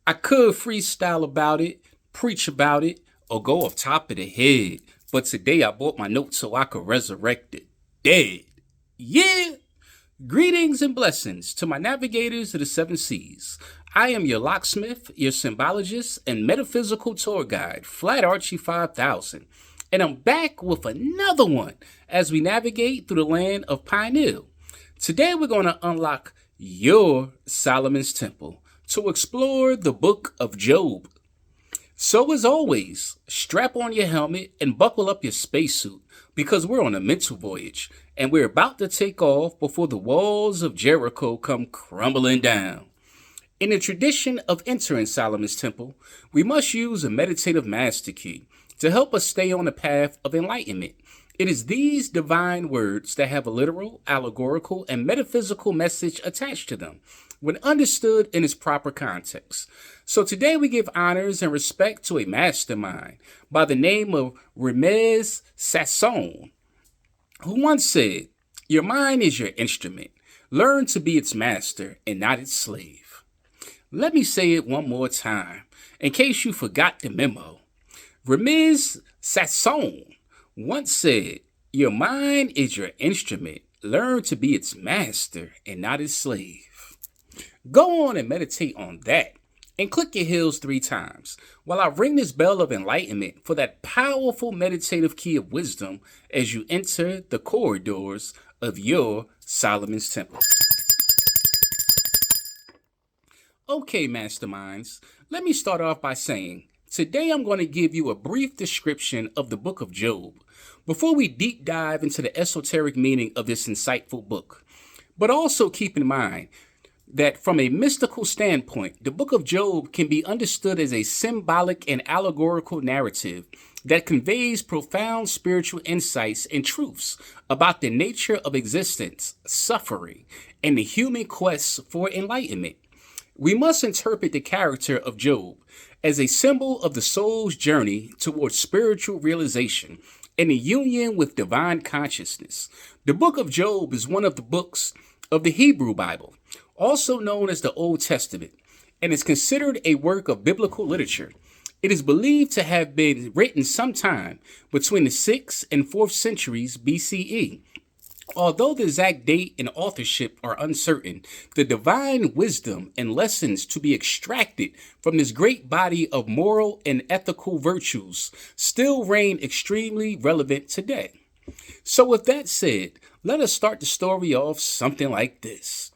I could freestyle about it, preach about it, or go off top of the head, but today I bought my notes so I could resurrect it. Dead. Yeah! Greetings and blessings to my navigators of the seven seas. I am your locksmith, your symbologist, and metaphysical tour guide, Flat Archie 5000. And I'm back with another one as we navigate through the land of Pineal. Today we're going to unlock your Solomon's Temple to explore the book of Job. So as always, strap on your helmet and buckle up your spacesuit because we're on a mental voyage and we're about to take off before the walls of Jericho come crumbling down. In the tradition of entering Solomon's Temple, we must use a meditative master key to help us stay on the path of enlightenment. It is these divine words that have a literal, allegorical, and metaphysical message attached to them when understood in its proper context. So today we give honors and respect to a mastermind by the name of Ramez Sasson, who once said, "Your mind is your instrument. Learn to be its master and not its slave." Let me say it one more time, in case you forgot the memo. Ramez Sasson once said, "Your mind is your instrument. Learn to be its master and not its slave." Go on and meditate on that, and click your heels 3 times while I ring this bell of enlightenment for that powerful meditative key of wisdom as you enter the corridors of your Solomon's Temple. Okay, masterminds, let me start off by saying, today I'm going to give you a brief description of the book of Job before we deep dive into the esoteric meaning of this insightful book. But also keep in mind that from a mystical standpoint, the book of Job can be understood as a symbolic and allegorical narrative that conveys profound spiritual insights and truths about the nature of existence, suffering, and the human quest for enlightenment. We must interpret the character of Job as a symbol of the soul's journey towards spiritual realization and a union with divine consciousness. The book of Job is one of the books of the Hebrew Bible, also known as the Old Testament, and is considered a work of biblical literature. It is believed to have been written sometime between the 6th and 4th centuries BCE. Although the exact date and authorship are uncertain, the divine wisdom and lessons to be extracted from this great body of moral and ethical virtues still reign extremely relevant today. So with that said, let us start the story off something like this.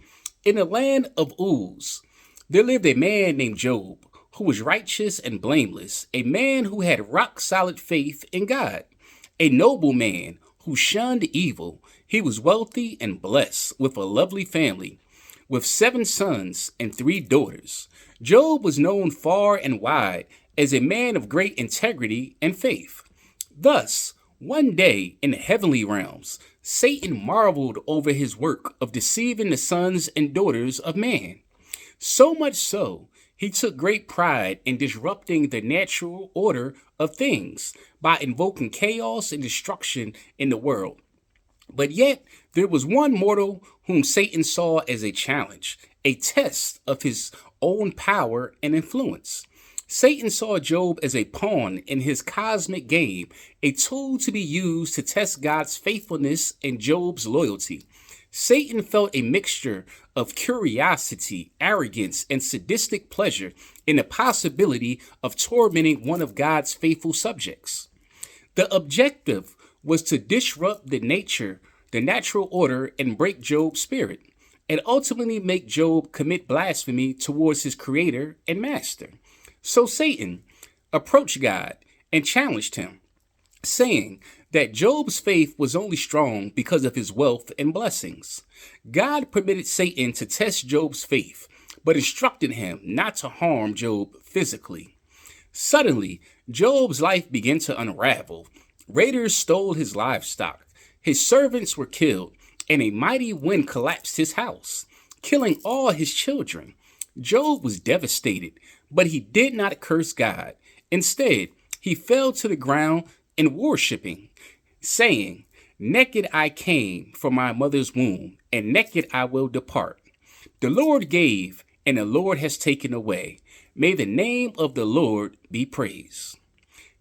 In the land of Uz, there lived a man named Job, who was righteous and blameless, a man who had rock-solid faith in God, a noble man who shunned evil. He was wealthy and blessed with a lovely family, with 7 sons and 3 daughters. Job was known far and wide as a man of great integrity and faith. Thus, one day in the heavenly realms, Satan marveled over his work of deceiving the sons and daughters of man. So much so, he took great pride in disrupting the natural order of things by invoking chaos and destruction in the world. But yet, there was one mortal whom Satan saw as a challenge, a test of his own power and influence. Satan saw Job as a pawn in his cosmic game, a tool to be used to test God's faithfulness and Job's loyalty. Satan felt a mixture of curiosity, arrogance, and sadistic pleasure in the possibility of tormenting one of God's faithful subjects. The objective was to disrupt the natural order and break Job's spirit, and ultimately make Job commit blasphemy towards his creator and master. So Satan approached God and challenged him, saying that Job's faith was only strong because of his wealth and blessings. God permitted Satan to test Job's faith, but instructed him not to harm Job physically. Suddenly, Job's life began to unravel. Raiders stole his livestock, his servants were killed, and a mighty wind collapsed his house, killing all his children. Job was devastated, but he did not curse God. Instead, he fell to the ground in worshiping, saying, "Naked I came from my mother's womb, and naked I will depart. The Lord gave, and the Lord has taken away. May the name of the Lord be praised.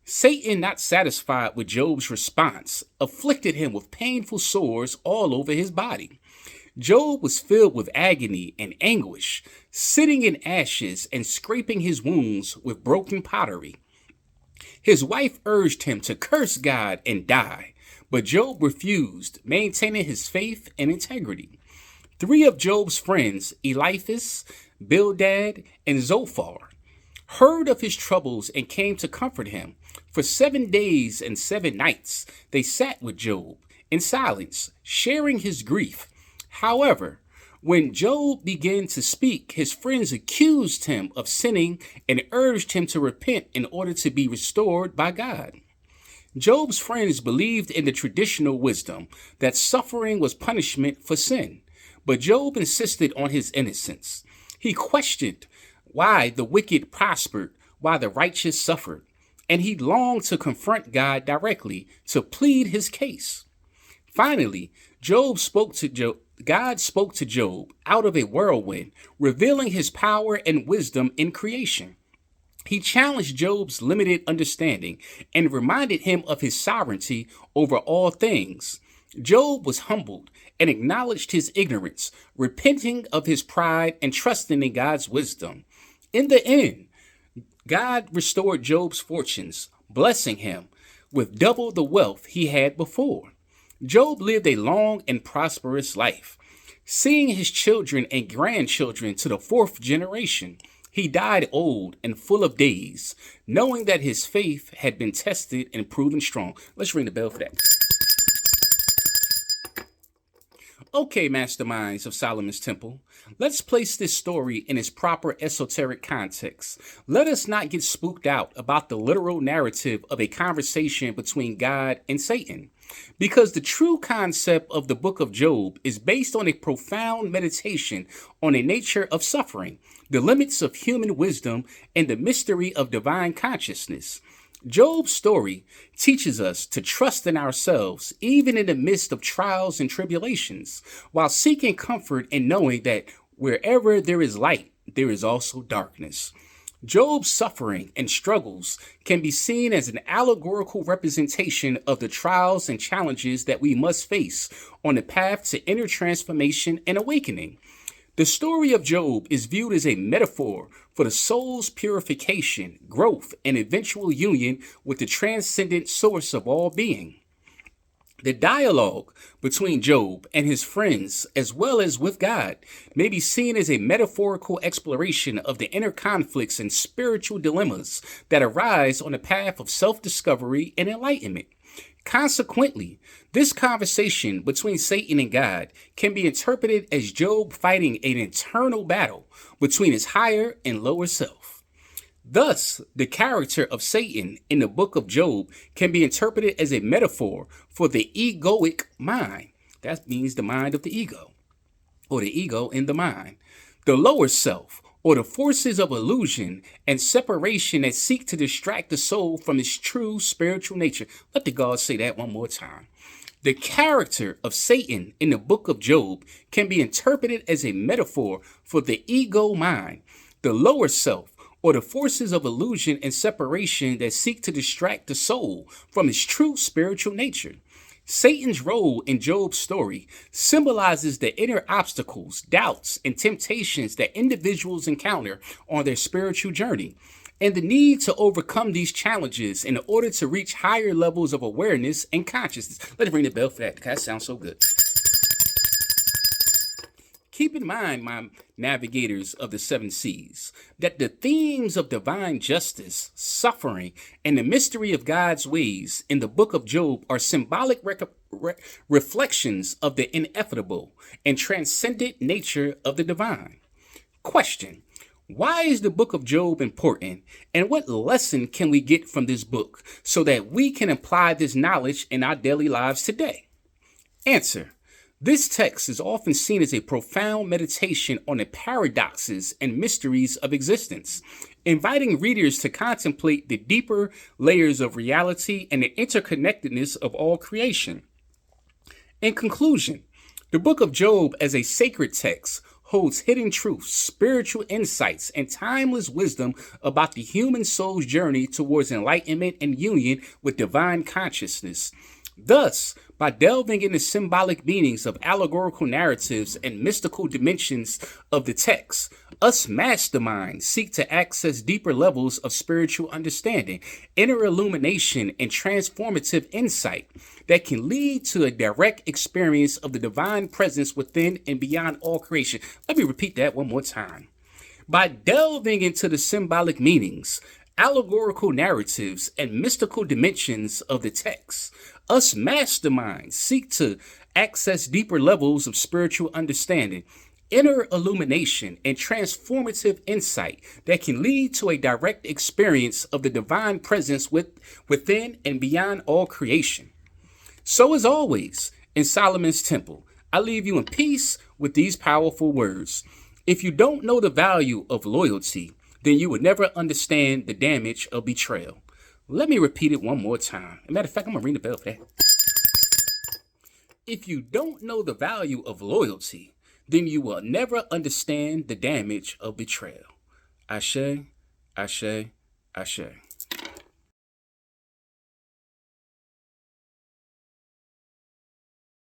Satan, not satisfied with Job's response, afflicted him with painful sores all over his body. Job was filled with agony and anguish, sitting in ashes and scraping his wounds with broken pottery. His wife urged him to curse God and die, but Job refused, maintaining his faith and integrity. 3 of Job's friends, Eliphaz, Bildad, and Zophar, heard of his troubles and came to comfort him. For 7 days and 7 nights they sat with Job in silence, sharing his grief. However, when Job began to speak, his friends accused him of sinning and urged him to repent in order to be restored by God. Job's friends believed in the traditional wisdom that suffering was punishment for sin, but Job insisted on his innocence. He questioned why the wicked prospered while the righteous suffered, and he longed to confront God directly to plead his case. Finally, God spoke to Job out of a whirlwind, revealing his power and wisdom in creation. He challenged Job's limited understanding and reminded him of his sovereignty over all things. Job was humbled and acknowledged his ignorance, repenting of his pride and trusting in God's wisdom. In the end, God restored Job's fortunes, blessing him with double the wealth he had before. Job lived a long and prosperous life, seeing his children and grandchildren to the 4th generation. He died old and full of days, knowing that his faith had been tested and proven strong. Let's ring the bell for that. Okay, masterminds of Solomon's Temple, let's place this story in its proper esoteric context. Let us not get spooked out about the literal narrative of a conversation between God and Satan, because the true concept of the book of Job is based on a profound meditation on the nature of suffering, the limits of human wisdom, and the mystery of divine consciousness. Job's story teaches us to trust in ourselves, even in the midst of trials and tribulations, while seeking comfort in knowing that wherever there is light, there is also darkness. Job's suffering and struggles can be seen as an allegorical representation of the trials and challenges that we must face on the path to inner transformation and awakening. The story of Job is viewed as a metaphor for the soul's purification, growth, and eventual union with the transcendent source of all being. The dialogue between Job and his friends, as well as with God, may be seen as a metaphorical exploration of the inner conflicts and spiritual dilemmas that arise on the path of self-discovery and enlightenment. Consequently, this conversation between Satan and God can be interpreted as Job fighting an internal battle between his higher and lower self. Thus, the character of Satan in the book of Job can be interpreted as a metaphor for the egoic mind. That means the mind of the ego, or the ego in the mind. The lower self, or the forces of illusion and separation that seek to distract the soul from its true spiritual nature. Let the God say that one more time. The character of Satan in the book of Job can be interpreted as a metaphor for the ego mind, the lower self, or the forces of illusion and separation that seek to distract the soul from its true spiritual nature. Satan's role in Job's story symbolizes the inner obstacles, doubts, and temptations that individuals encounter on their spiritual journey, and the need to overcome these challenges in order to reach higher levels of awareness and consciousness. Let's ring the bell for that, because that sounds so good. Keep in mind, my navigators of the 7 seas, that the themes of divine justice, suffering, and the mystery of God's ways in the book of Job are symbolic reflections of the ineffable and transcendent nature of the divine. Question: why is the book of Job important, and what lesson can we get from this book so that we can apply this knowledge in our daily lives today? Answer: this text is often seen as a profound meditation on the paradoxes and mysteries of existence, inviting readers to contemplate the deeper layers of reality and the interconnectedness of all creation. In conclusion, the book of Job as a sacred text holds hidden truths, spiritual insights, and timeless wisdom about the human soul's journey towards enlightenment and union with divine consciousness. Thus, by delving into symbolic meanings of allegorical narratives and mystical dimensions of the text, us masterminds seek to access deeper levels of spiritual understanding, inner illumination, and transformative insight that can lead to a direct experience of the divine presence within and beyond all creation. Let me repeat that one more time. By delving into the symbolic meanings, allegorical narratives, and mystical dimensions of the text, us masterminds seek to access deeper levels of spiritual understanding, inner illumination, and transformative insight that can lead to a direct experience of the divine presence within and beyond all creation. So as always, in Solomon's temple, I leave you in peace with these powerful words. If you don't know the value of loyalty, then you would never understand the damage of betrayal. Let me repeat it one more time. As a matter of fact, I'm going to ring the bell for that. If you don't know the value of loyalty, then you will never understand the damage of betrayal. Ashe, ashe, ashe.